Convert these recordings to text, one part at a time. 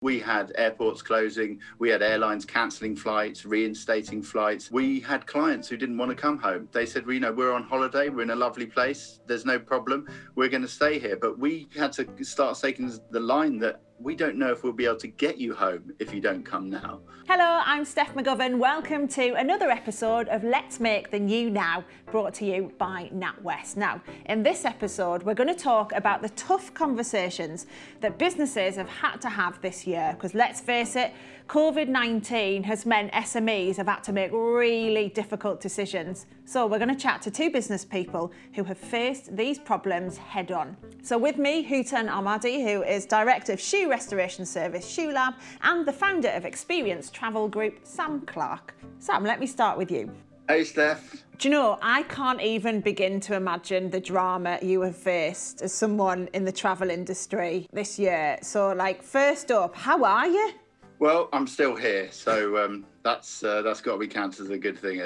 We had airports closing, we had airlines cancelling flights, reinstating flights. We had clients who didn't want to come home. They said, well, we're on holiday, we're in a lovely place, there's no problem, we're going to stay here. But we had to start taking the line that we don't know if we'll be able to get you home if you don't come now. Hello, I'm Steph McGovern. Welcome to another episode of Let's Make the New Now, brought to you by NatWest. Now, in this episode, we're going to talk about the tough conversations that businesses have had to have this year, because let's face it, COVID-19 has meant SMEs have had to make really difficult decisions. So we're going to chat to two business people who have faced these problems head on. So with me, Hutans, who is Director of Shoe Restoration Service Shoe Lab and the founder of Experience Travel Group, Sam Clark. Sam, let me start with you. Hey, Steph. Do you know, I can't even begin to imagine the drama you have faced as someone in the travel industry this year. So, first up, how are you? Well, I'm still here, so that's got to be counted as a good thing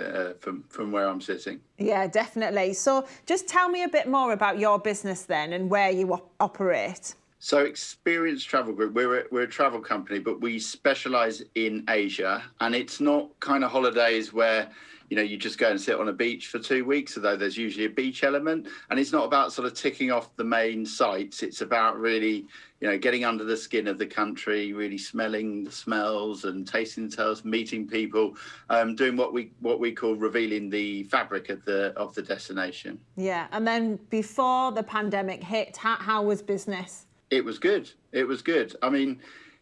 from where I'm sitting. Yeah, definitely. So just tell me a bit more about your business then and where you operate. So Experience Travel Group, we're a travel company, but we specialise in Asia, and it's not kind of holidays where you just go and sit on a beach for 2 weeks, although there's usually a beach element. And it's not about sort of ticking off the main sites. It's about really, getting under the skin of the country, really smelling the smells and tasting the smells, meeting people, doing what we call revealing the fabric of the destination. Yeah. And then before the pandemic hit, how was business? It was good. It was good. I mean,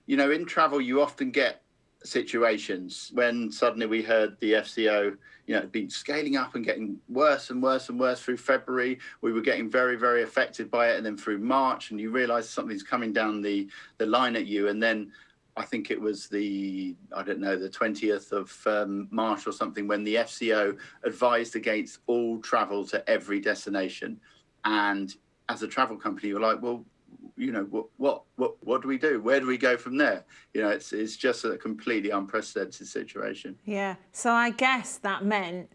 in travel, you often get situations when suddenly we heard the FCO, had been scaling up and getting worse and worse and worse through February. We were getting very, very affected by it. And then through March, and you realise something's coming down the line at you. And then I think it was the 20th of March or something, when the FCO advised against all travel to every destination. And as a travel company, you're like, well, what do we do? Where do we go from there? It's just a completely unprecedented situation. Yeah. So I guess that meant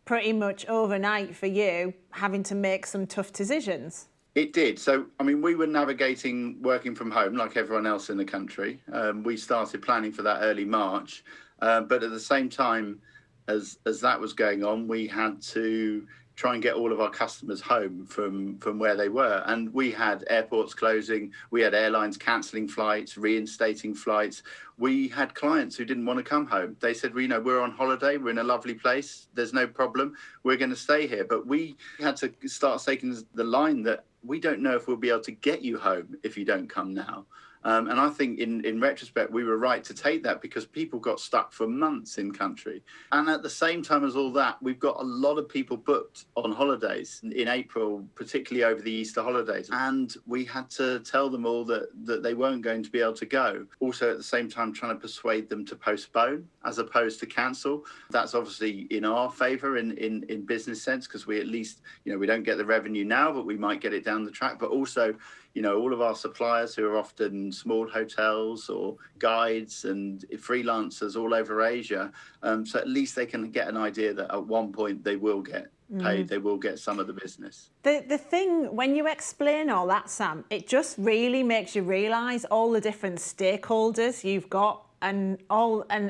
pretty much overnight for you having to make some tough decisions. It did. So, we were navigating working from home like everyone else in the country. We started planning for that early March. But at the same time as that was going on, we had to try and get all of our customers home from where they were. And we had airports closing, we had airlines cancelling flights, reinstating flights. We had clients who didn't want to come home. They said, we're on holiday, we're in a lovely place, there's no problem, we're going to stay here. But we had to start taking the line that we don't know if we'll be able to get you home if you don't come now. And I think in retrospect, we were right to take that, because people got stuck for months in country. And at the same time as all that, we've got a lot of people booked on holidays in April, particularly over the Easter holidays. And we had to tell them all that they weren't going to be able to go. Also, at the same time, trying to persuade them to postpone as opposed to cancel. That's obviously in our favour in business sense, because we at least, we don't get the revenue now, but we might get it down the track. But also, all of our suppliers who are often small hotels or guides and freelancers all over Asia. So at least they can get an idea that at one point they will get paid, they will get some of the business. The thing, when you explain all that, Sam, it just really makes you realise all the different stakeholders you've got, and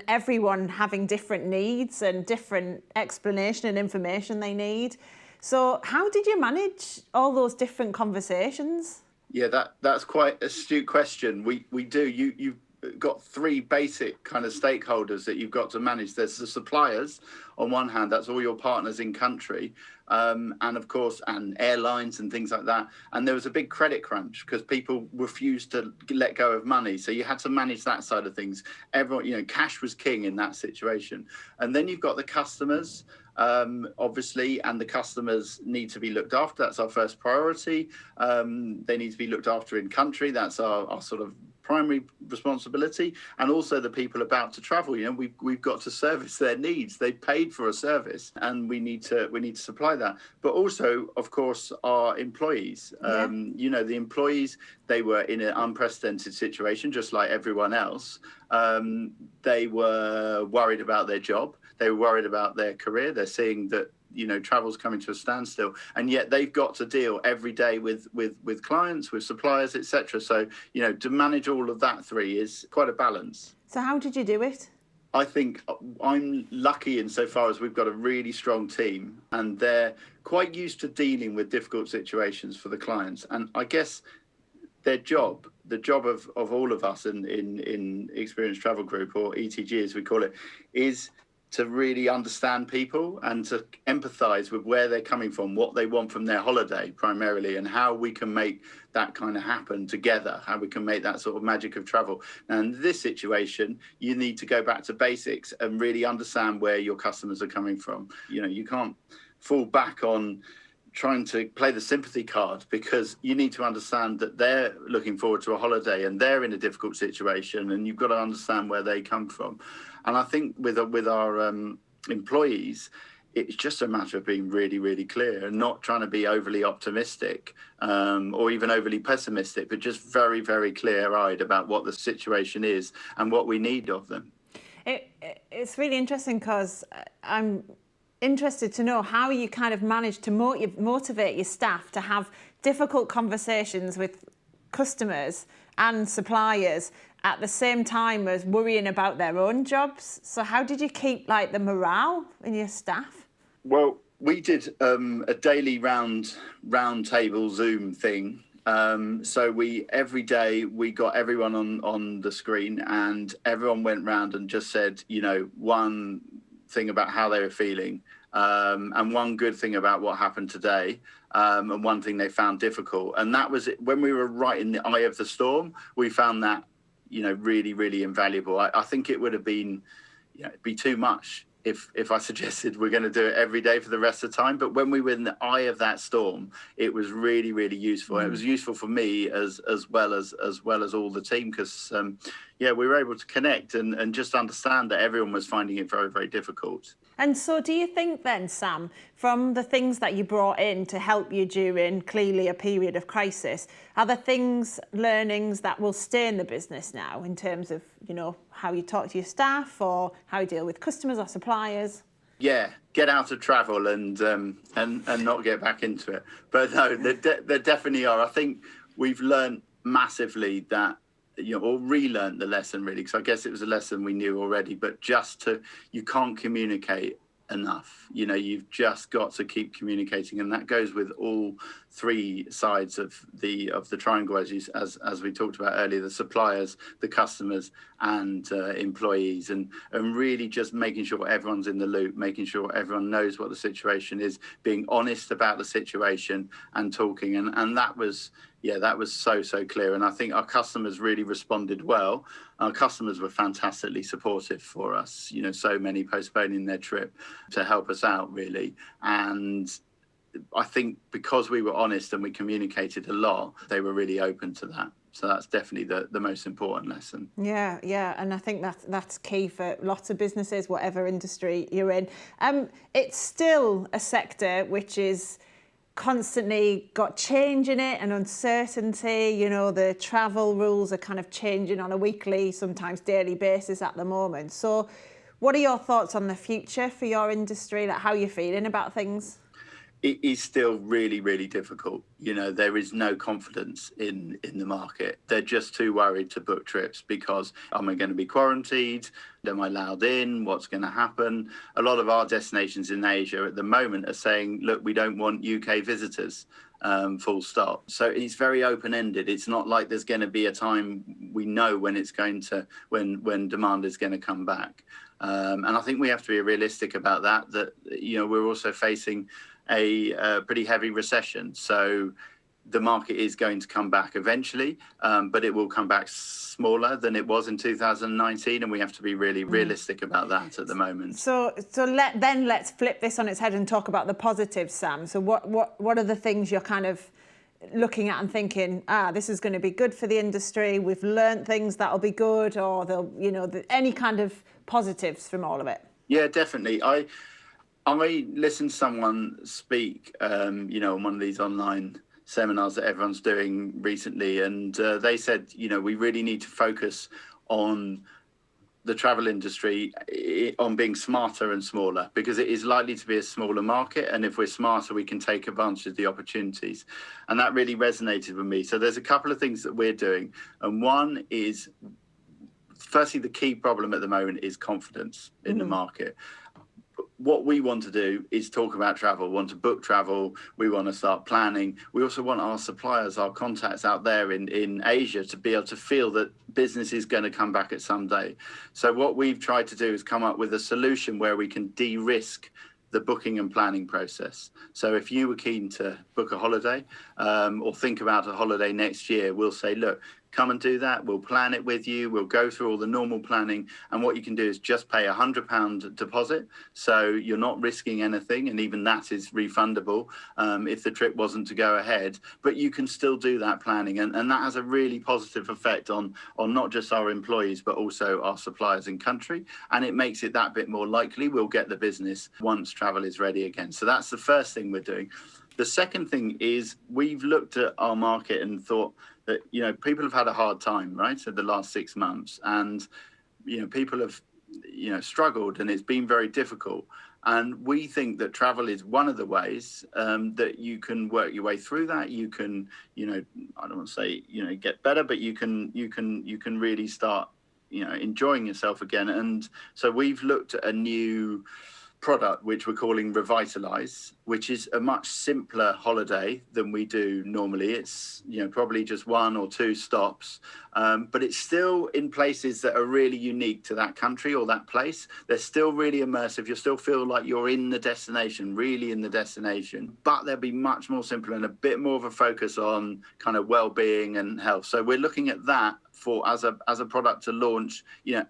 everyone having different needs and different explanation and information they need. So how did you manage all those different conversations? Yeah, that's quite an astute question. We do. You've got three basic kind of stakeholders that you've got to manage. There's the suppliers on one hand, that's all your partners in country, and of course, and airlines and things like that. And there was a big credit crunch because people refused to let go of money. So you had to manage that side of things. Everyone, cash was king in that situation. And then you've got the customers, obviously, and the customers need to be looked after. That's our first priority. They need to be looked after in country. That's our sort of primary responsibility. And also the people about to travel. We've got to service their needs. They've paid for a service, and we need to supply that. But also, of course, our employees. The employees, they were in an unprecedented situation, just like everyone else. They were worried about their job. They were worried about their career. They're seeing that travel's coming to a standstill, and yet they've got to deal every day with clients, with suppliers, etc. So to manage all of that is quite a balance. So how did you do it? I think I'm lucky insofar as we've got a really strong team, and they're quite used to dealing with difficult situations for the clients. And I guess the job of all of us in Experience Travel Group, or ETG as we call it, is to really understand people and to empathise with where they're coming from, what they want from their holiday primarily, and how we can make that kind of happen together, how we can make that sort of magic of travel. And in this situation, you need to go back to basics and really understand where your customers are coming from. You can't fall back on trying to play the sympathy card, because you need to understand that they're looking forward to a holiday and they're in a difficult situation, and you've got to understand where they come from. And I think with our employees, it's just a matter of being really, really clear and not trying to be overly optimistic or even overly pessimistic, but just very, very clear-eyed about what the situation is and what we need of them. It's really interesting, because I'm interested to know how you kind of manage to motivate your staff to have difficult conversations with customers and suppliers at the same time as worrying about their own jobs. So how did you keep the morale in your staff? Well, we did a daily round table Zoom thing. So every day we got everyone on the screen, and everyone went round and just said, one thing about how they were feeling, and one good thing about what happened today, and one thing they found difficult. And that was it. When we were right in the eye of the storm, we found that really, really invaluable. I think it would have been it'd be too much if I suggested we're going to do it every day for the rest of the time. But when we were in the eye of that storm, it was really, really useful. It was useful for me as well as all the team, because we were able to connect and just understand that everyone was finding it very, very difficult. And so do you think then, Sam, from the things that you brought in to help you during clearly a period of crisis, are there learnings that will stay in the business now in terms of, how you talk to your staff or how you deal with customers or suppliers? Yeah, get out of travel and not get back into it. But no, there definitely are. I think we've learned massively that, or relearned the lesson really, because I guess it was a lesson we knew already, but you can't communicate enough. You've just got to keep communicating, and that goes with all three sides of the triangle, as we talked about earlier: the suppliers, the customers, and employees, and really just making sure everyone's in the loop, making sure everyone knows what the situation is, being honest about the situation and talking, and that was so clear. And I think our customers really responded well. Our customers were fantastically supportive for us, so many postponing their trip to help us out, really. And I think because we were honest and we communicated a lot, they were really open to that. So that's definitely the most important lesson. Yeah. And I think that's key for lots of businesses, whatever industry you're in. It's still a sector which is constantly got change in it and uncertainty. The travel rules are kind of changing on a weekly, sometimes daily basis at the moment. So what are your thoughts on the future for your industry? How are you feeling about things? It is still really, really difficult. There is no confidence in the market. They're just too worried to book trips because, am I going to be quarantined? Am I allowed in? What's going to happen? A lot of our destinations in Asia at the moment are saying, look, we don't want UK visitors, full stop. So it's very open-ended. It's not like there's going to be a time we know when when demand is going to come back. And I think we have to be realistic about that we're also facing a pretty heavy recession. So the market is going to come back eventually, but it will come back smaller than it was in 2019, and we have to be really realistic about that at the moment. So let's flip this on its head and talk about the positives, Sam. So what are the things you're kind of looking at and thinking, this is going to be good for the industry, we've learnt things that'll be good, or any kind of positives from all of it? Yeah, definitely. I listened to someone speak, on one of these online seminars that everyone's doing recently, and they said, we really need to focus on the travel industry on being smarter and smaller, because it is likely to be a smaller market. And if we're smarter, we can take advantage of the opportunities. And that really resonated with me. So there's a couple of things that we're doing. And one is, firstly, the key problem at the moment is confidence in the market. What we want to do is talk about travel, want to book travel. We want to start planning. We also want our suppliers, our contacts out there in Asia to be able to feel that business is going to come back at some day. So what we've tried to do is come up with a solution where we can de-risk the booking and planning process. So if you were keen to book a holiday or think about a holiday next year, we'll say, look, come and do that. We'll plan it with you. We'll go through all the normal planning. And what you can do is just pay £100 deposit. So you're not risking anything. And even that is refundable if the trip wasn't to go ahead. But you can still do that planning. And that has a really positive effect on not just our employees, but also our suppliers in country. And it makes it that bit more likely we'll get the business once travel is ready again. So that's the first thing we're doing. The second thing is we've looked at our market and thought that, people have had a hard time, right? So the last 6 months, and, people have, struggled, and it's been very difficult. And we think that travel is one of the ways that you can work your way through that. You can, I don't want to say, get better, but you can really start, enjoying yourself again. And so we've looked at a new product which we're calling Revitalize, which is a much simpler holiday than we do normally. It's probably just 1 or 2 stops, but it's still in places that are really unique to that country or that place. They're still really immersive. You still feel like you're in the destination, really in the destination, but they'll be much more simple and a bit more of a focus on kind of well-being and health. So we're looking at that as a product to launch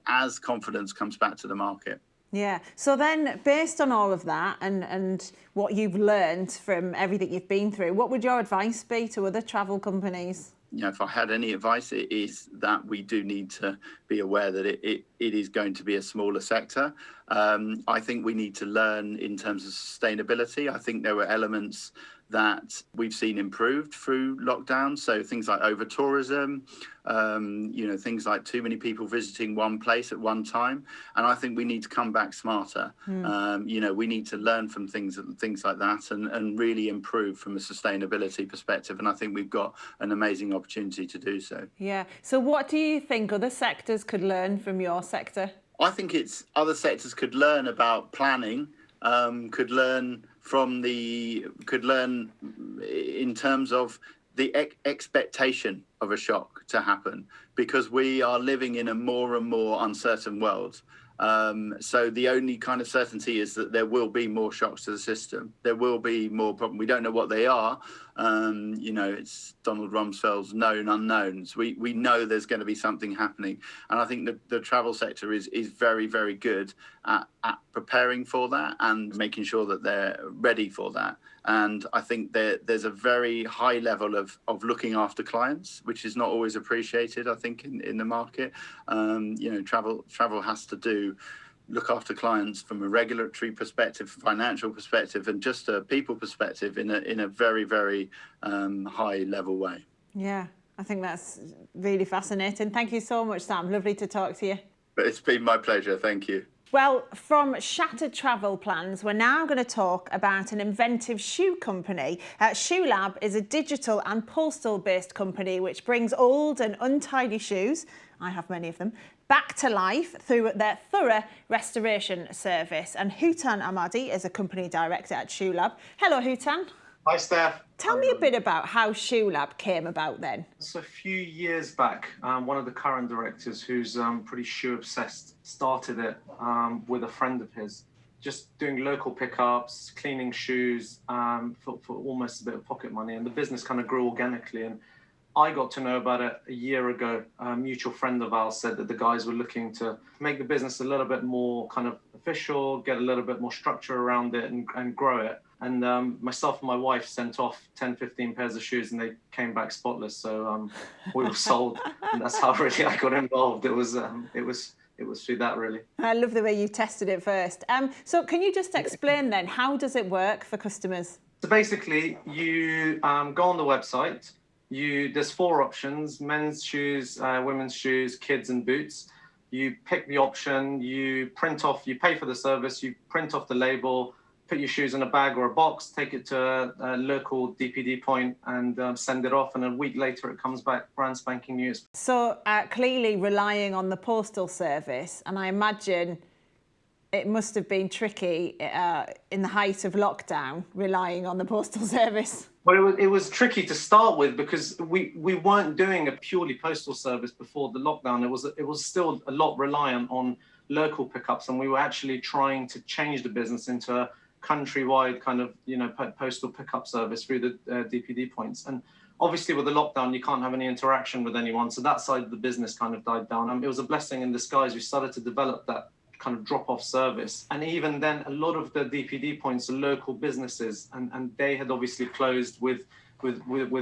as confidence comes back to the market. Yeah. So then, based on all of that and what you've learned from everything you've been through, what would your advice be to other travel companies? If I had any advice, it is that we do need to be aware that it is going to be a smaller sector. I think we need to learn in terms of sustainability. I think there were elements that we've seen improved through lockdown. So things like over-tourism, things like too many people visiting one place at one time. And I think we need to come back smarter. We need to learn from things like that and really improve from a sustainability perspective. And I think we've got an amazing opportunity to do so. Yeah. So what do you think other sectors could learn from your sector? I think other sectors could learn about planning, could learn in terms of the expectation of a shock to happen, because we are living in a more and more uncertain world. So the only kind of certainty is that there will be more shocks to the system. There will be more problems. We don't know what they are. It's Donald Rumsfeld's known unknowns. We know there's going to be something happening. And I think the travel sector is very, very good at preparing for that and making sure that they're ready for that. And I think there's a very high level of looking after clients, which is not always appreciated, I think, in the market. Travel has to look after clients from a regulatory perspective, financial perspective, and just a people perspective in a very, very high level way. Yeah, I think that's really fascinating. Thank you so much, Sam. Lovely to talk to you. But it's been my pleasure. Thank you. Well, from shattered travel plans, we're now going to talk about an inventive shoe company. Shoe Lab is a digital and postal-based company which brings old and untidy shoes, I have many of them, back to life through their thorough restoration service. And Hutan Ahmadi is a company director at Shoe Lab. Hello, Hutan. Hi, Steph. Tell me a bit about how Shoe Lab came about then. So a few years back, one of the current directors, who's pretty shoe obsessed, started it with a friend of his, just doing local pickups, cleaning shoes for almost a bit of pocket money. And the business kind of grew organically. And I got to know about it a year ago. A mutual friend of ours said that the guys were looking to make the business a little bit more kind of official, get a little bit more structure around it and grow it. And myself and my wife sent off 10, 15 pairs of shoes and they came back spotless. So we were sold. And that's how really I got involved. It was through that, really. I love the way you tested it first. So can you just explain then, how does it work for customers? So basically, you go on the website. There's 4 options: men's shoes, women's shoes, kids and boots. You pick the option, you pay for the service, you print off the label, put your shoes in a bag or a box, take it to a local DPD point and send it off. And a week later, it comes back brand spanking new. So clearly relying on the postal service, and I imagine it must have been tricky in the height of lockdown, relying on the postal service. Well, it was tricky to start with because we weren't doing a purely postal service before the lockdown. It was still a lot reliant on local pickups, and we were actually trying to change the business into a countrywide kind of postal pickup service through the DPD points. And obviously with the lockdown, you can't have any interaction with anyone, so that side of the business kind of died down. It was a blessing in disguise. We started to develop that kind of drop-off service, and even then a lot of the DPD points are local businesses, and they had obviously closed with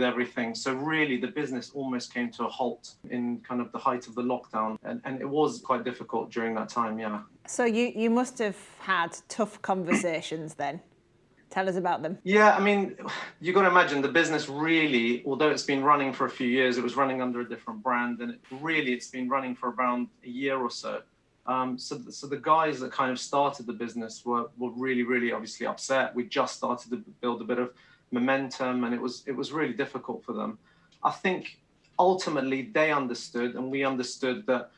everything. So really the business almost came to a halt in kind of the height of the lockdown, and it was quite difficult during that time. So you must have had tough conversations then. Tell us about them. Yeah, I mean, you got to imagine the business really, although it's been running for a few years, it was running under a different brand, and it's been running for around a year or so. So the guys that kind of started the business were really, really obviously upset. We just started to build a bit of momentum, and it was really difficult for them. I think ultimately they understood, and we understood that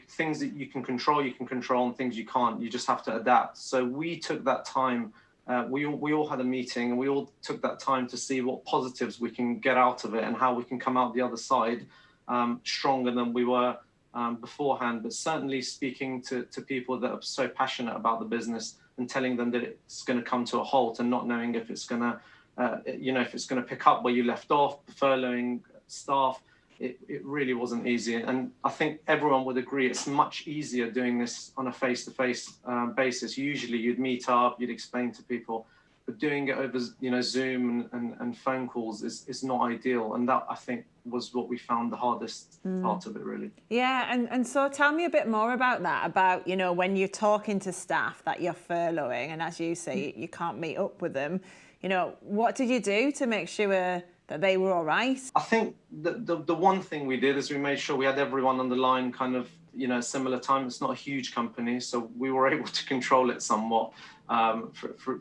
things that you can control, and things you can't, you just have to adapt. So we took that time. We all had a meeting, and we all took that time to see what positives we can get out of it and how we can come out the other side stronger than we were beforehand. But certainly speaking to people that are so passionate about the business and telling them that it's going to come to a halt and not knowing if it's going to pick up where you left off, furloughing staff, it really wasn't easy. And I think everyone would agree it's much easier doing this on a face-to-face basis. Usually you'd meet up, you'd explain to people, but doing it over Zoom and phone calls is not ideal. And that, I think, was what we found the hardest part of it, really. Yeah, and so tell me a bit more about that, about, when you're talking to staff that you're furloughing, and as you say, you can't meet up with them, what did you do to make sure that they were all right? I think the one thing we did is we made sure we had everyone on the line kind of, similar time. It's not a huge company, so we were able to control it somewhat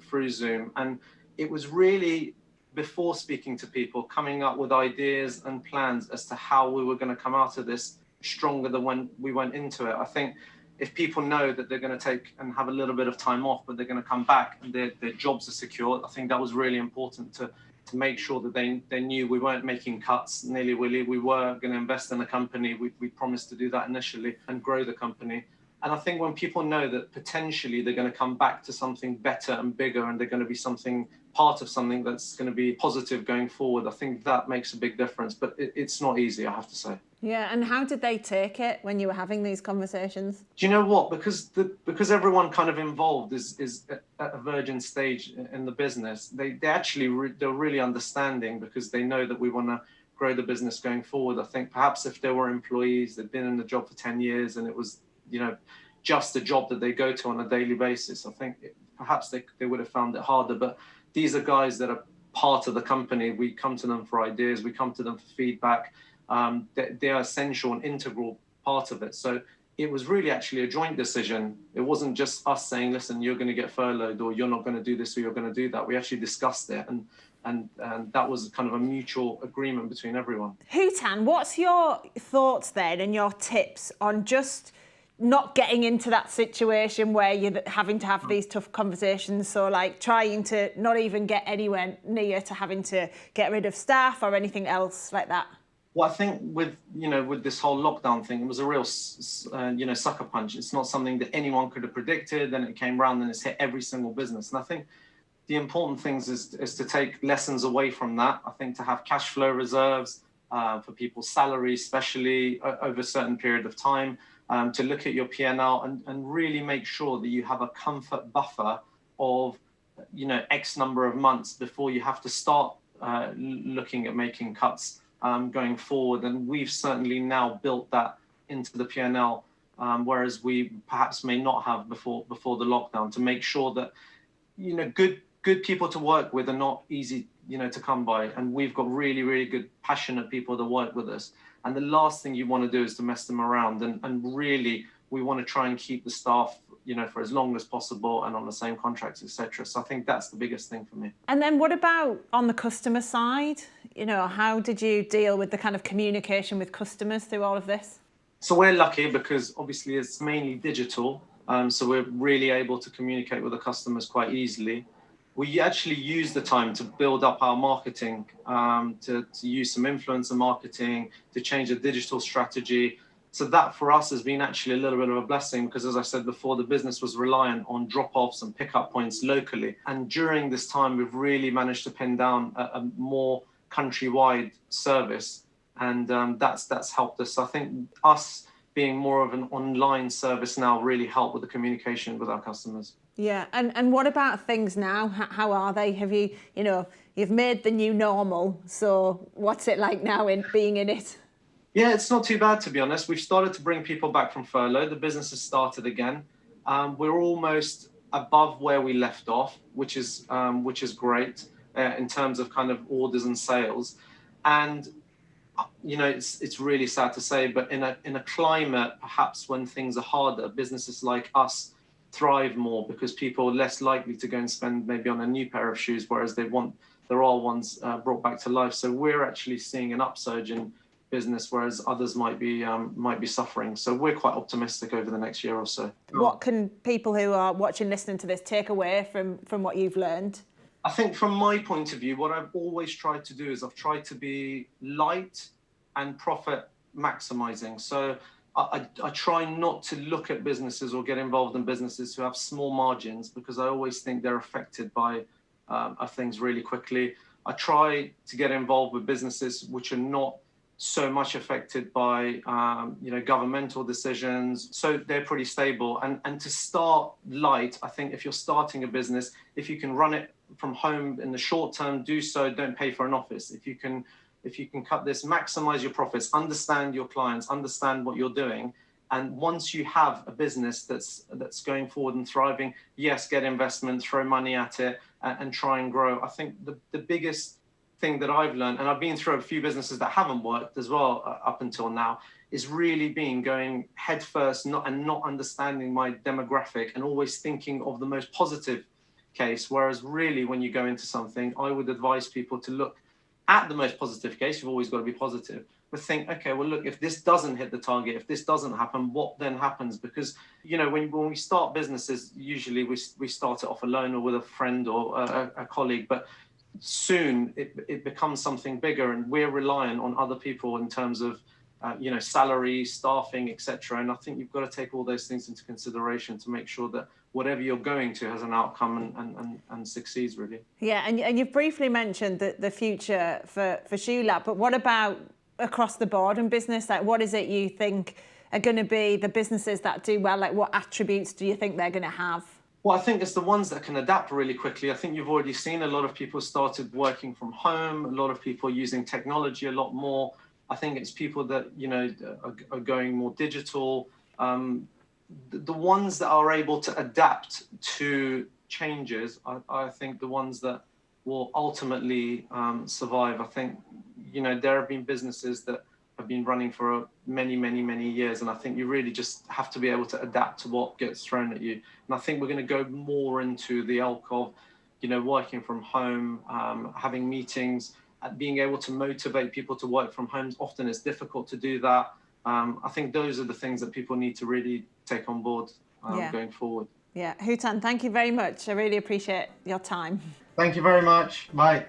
through Zoom. And it was really, before speaking to people, coming up with ideas and plans as to how we were going to come out of this stronger than when we went into it. I think if people know that they're going to take and have a little bit of time off, but they're going to come back and their jobs are secure, I think that was really important to make sure that they knew we weren't making cuts nilly-willy. We were going to invest in the company. We promised to do that initially and grow the company. And I think when people know that potentially they're going to come back to something better and bigger, and they're going to be part of something that's going to be positive going forward, I think that makes a big difference. But it's not easy, I have to say. Yeah, and how did they take it when you were having these conversations? Do you know what? Because everyone kind of involved is at a virgin stage in the business. They're really understanding, because they know that we want to grow the business going forward. I think perhaps if there were employees that'd been in the job for 10 years and it was just a job that they go to on a daily basis, I think perhaps they would have found it harder. But these are guys that are part of the company. We come to them for ideas. We come to them for feedback. They are essential and integral part of it. So it was really actually a joint decision. It wasn't just us saying, listen, you're going to get furloughed, or you're not going to do this, or you're going to do that. We actually discussed it, and that was kind of a mutual agreement between everyone. Hutan, what's your thoughts then and your tips on just not getting into that situation where you're having to have these tough conversations? So like trying to not even get anywhere near to having to get rid of staff or anything else like that. Well, I think with this whole lockdown thing, it was a real, sucker punch. It's not something that anyone could have predicted. Then it came around and it's hit every single business. And I think the important things is to take lessons away from that. I think to have cash flow reserves for people's salaries, especially over a certain period of time, to look at your P&L and really make sure that you have a comfort buffer of, X number of months before you have to start looking at making cuts going forward. And we've certainly now built that into the P&L, whereas we perhaps may not have before the lockdown, to make sure that, good people to work with are not easy, to come by. And we've got really, really good, passionate people that work with us. And the last thing you want to do is to mess them around. And really, we want to try and keep the staff, for as long as possible and on the same contracts, etc. So I think that's the biggest thing for me. And then what about on the customer side? How did you deal with the kind of communication with customers through all of this? So we're lucky because obviously it's mainly digital. So we're really able to communicate with the customers quite easily. We actually use the time to build up our marketing, to use some influencer marketing, to change the digital strategy. So that for us has been actually a little bit of a blessing because, as I said before, the business was reliant on drop-offs and pick-up points locally. And during this time, we've really managed to pin down a more countrywide service. And that's helped us. I think us being more of an online service now really helped with the communication with our customers. Yeah, and what about things now? How are they? Have you, you've made the new normal. So what's it like now being in it? Yeah, it's not too bad, to be honest. We've started to bring people back from furlough. The business has started again. We're almost above where we left off, which is great in terms of kind of orders and sales. And it's really sad to say, but in a climate perhaps when things are harder, businesses like us thrive more because people are less likely to go and spend maybe on a new pair of shoes, whereas their old ones brought back to life. So we're actually seeing an upsurge in business, whereas others might be suffering. So we're quite optimistic over the next year or so. What can people who are watching, listening to this take away from what you've learned? I think from my point of view, what I've always tried to do is I've tried to be light and profit maximizing. So I try not to look at businesses or get involved in businesses who have small margins because I always think they're affected by things really quickly. I try to get involved with businesses which are not so much affected by governmental decisions, so they're pretty stable. And to start light, I think if you're starting a business, if you can run it from home in the short term, do so. Don't pay for an office. If you can cut this, maximize your profits, understand your clients, understand what you're doing, and once you have a business that's going forward and thriving, yes, get investment, throw money at it, and try and grow. I think the biggest thing that I've learned, and I've been through a few businesses that haven't worked as well up until now, is really going head first, not understanding my demographic and always thinking of the most positive case. Whereas really, when you go into something, I would advise people to look at the most positive case. You've always got to be positive, but think, okay, well, look, if this doesn't hit the target, if this doesn't happen, what then happens? Because when we start businesses, usually we start it off alone or with a friend or a colleague, but soon it becomes something bigger, and we're reliant on other people in terms of salary, staffing, etc. And I think you've got to take all those things into consideration to make sure that whatever you're going to has an outcome and succeeds, really. Yeah, and you've briefly mentioned the future for Shoe Lab, but what about across the board in business? Like, what is it you think are going to be the businesses that do well? Like, what attributes do you think they're going to have? Well, I think it's the ones that can adapt really quickly. I think you've already seen a lot of people started working from home, a lot of people using technology a lot more. I think it's people that, are going more digital. The ones that are able to adapt to changes, I think the ones that will ultimately survive. I think, there have been businesses that have been running for many, many, many years. And I think you really just have to be able to adapt to what gets thrown at you. And I think we're going to go more into the ilk of, working from home, having meetings, being able to motivate people to work from home. Often it's difficult to do that. I think those are the things that people need to really take on board going forward. Yeah, Hutan, thank you very much. I really appreciate your time. Thank you very much. Bye.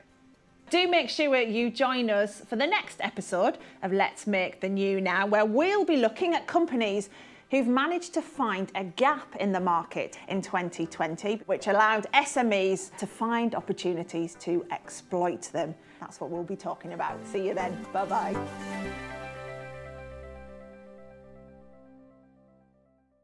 Do make sure you join us for the next episode of Let's Make the New Now, where we'll be looking at companies who've managed to find a gap in the market in 2020, which allowed SMEs to find opportunities to exploit them. That's what we'll be talking about. See you then. Bye-bye.